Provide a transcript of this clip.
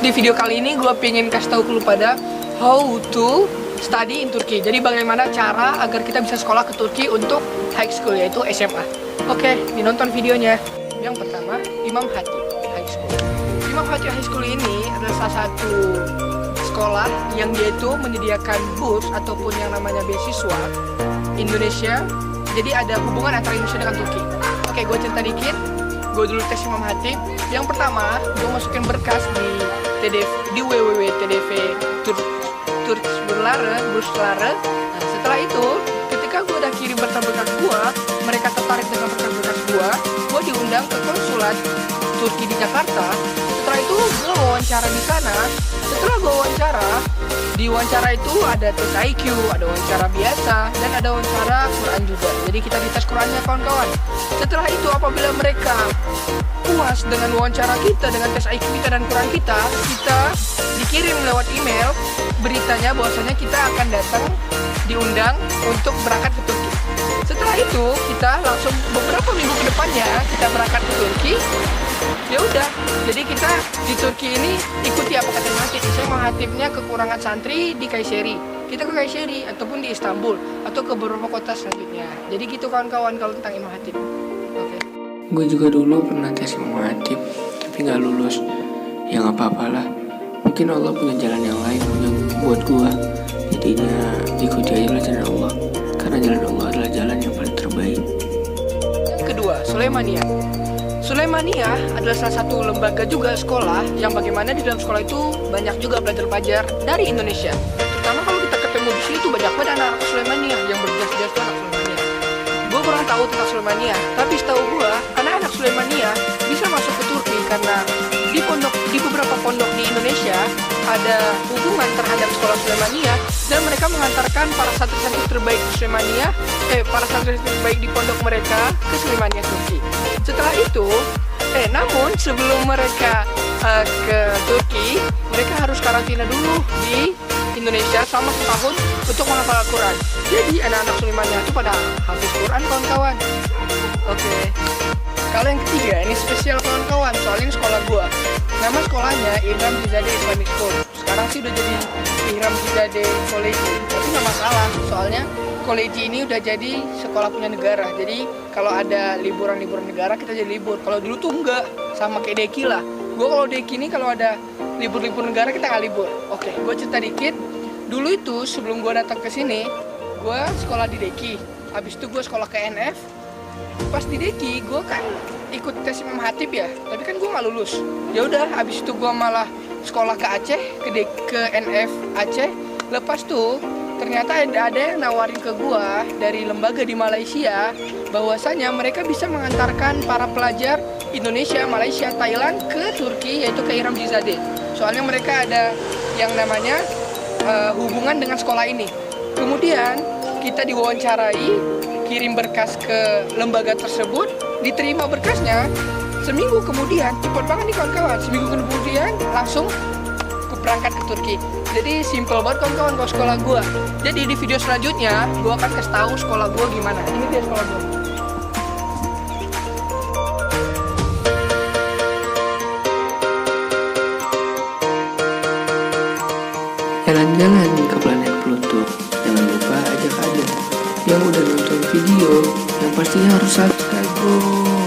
Di video kali ini gue pengen kasih tahu ke lu pada how to study in Turkey. Jadi bagaimana cara agar kita bisa sekolah ke Turki untuk high school, yaitu SMA. Oke, dinonton videonya. Yang pertama, Imam Hatip High School. Imam Hatip High School ini adalah salah satu sekolah yang dia itu menyediakan burs ataupun yang namanya beasiswa Indonesia. Jadi ada hubungan antara Indonesia dengan Turki. Oke, gue cerita dikit. Gue dulu tes Imam Hatip. Yang pertama, gue masukin berkas di www.tdv Burslara. Nah, setelah itu, ketika gue udah kirim berkas-berkas gue, mereka tertarik dengan berkas-berkas gue diundang ke konsulat Turki di Jakarta. Setelah itu, gue wawancara di sana. Setelah gue di wawancara itu ada tes IQ, ada wawancara biasa, dan ada wawancara Quran juga. Jadi kita dites Qurannya, kawan-kawan. Setelah itu, apabila mereka puas dengan wawancara kita, dengan tes IQ kita dan Quran kita dikirim lewat email beritanya bahwasanya kita akan datang, diundang untuk berangkat ke Turki. Setelah itu, kita langsung beberapa minggu ke depannya kita berangkat ke Turki. Ya udah, jadi kita di Turki ini ikuti apa kata Imam Hatip. Saya Hatipnya kekurangan santri di Kayseri. Kita ke Kayseri ataupun di Istanbul atau ke beberapa kota selanjutnya. Jadi gitu kawan-kawan kalau tentang Imam Hatip. Oke. Gue juga dulu pernah tes Imam Hatip, tapi nggak lulus. Ya nggak apa-apalah. Mungkin Allah punya jalan yang lain yang buat gue. Jadinya ikuti aja lah jalan Allah. Karena jalan Allah adalah jalan yang paling terbaik. Yang kedua, Sulaimaniyah. Sulaimaniyah adalah salah satu lembaga juga sekolah yang bagaimana di dalam sekolah itu banyak juga belajar dari Indonesia. Terutama kalau kita ketemu di sini tuh banyak banget anak Sulaimaniyah yang berjas-jas tuh anak Sulaimaniyah. Gue kurang tahu tentang Sulaimaniyah, tapi setahu gue anak-anak Sulaimaniyah bisa masuk ke Turki karena di beberapa pondok di Indonesia ada hubungan terhadap sekolah Sulaimaniyah dan mereka mengantarkan para santri-santri terbaik di para santri terbaik di pondok mereka ke Sulaimaniyah Turki. Setelah itu, namun sebelum mereka ke Turki, mereka harus karantina dulu di Indonesia selama setahun untuk menghafal Al-Quran. Jadi anak-anak Sulaimaniyah itu pada hafiz Quran, kawan-kawan. Oke. Kalau yang ketiga, ini spesial kawan-kawan, soalnya ini sekolah gua. Nama sekolahnya Ihram Zizadeh Islamic School. Sekarang sih udah jadi Ihram Zizadeh College. Tapi nggak masalah, soalnya college ini udah jadi sekolah punya negara. Jadi kalau ada liburan-liburan negara kita jadi libur. Kalau dulu tuh enggak, sama kayak Deki lah. Gue kalau Deki ini kalau ada libur-libur negara kita nggak libur. Oke, gue cerita dikit. Dulu itu sebelum gue datang ke sini, gue sekolah di Deki. Habis itu gue sekolah ke NF. Pas di Deki gue kan ikut tes Imam Hatip ya, tapi kan gue nggak lulus. Ya udah, habis itu gue malah sekolah ke Aceh, ke NF Aceh. Lepas tuh ternyata ada yang nawarin ke gua dari lembaga di Malaysia bahwasanya mereka bisa mengantarkan para pelajar Indonesia, Malaysia, Thailand ke Turki, yaitu ke Ihram Zizadeh. Soalnya mereka ada yang namanya hubungan dengan sekolah ini. Kemudian kita diwawancarai, kirim berkas ke lembaga tersebut, diterima berkasnya. Seminggu kemudian, cepet banget nih kawan-kawan, seminggu kemudian langsung berangkat ke Turki. Jadi simple banget kawan-kawan kalau sekolah gue. Jadi di video selanjutnya gue akan kasih tahu sekolah gue gimana. Ini dia sekolah gue. Jalan-jalan ke planet Pluto. Jangan lupa ajak yang udah nonton video yang pastinya harus subscribe bro.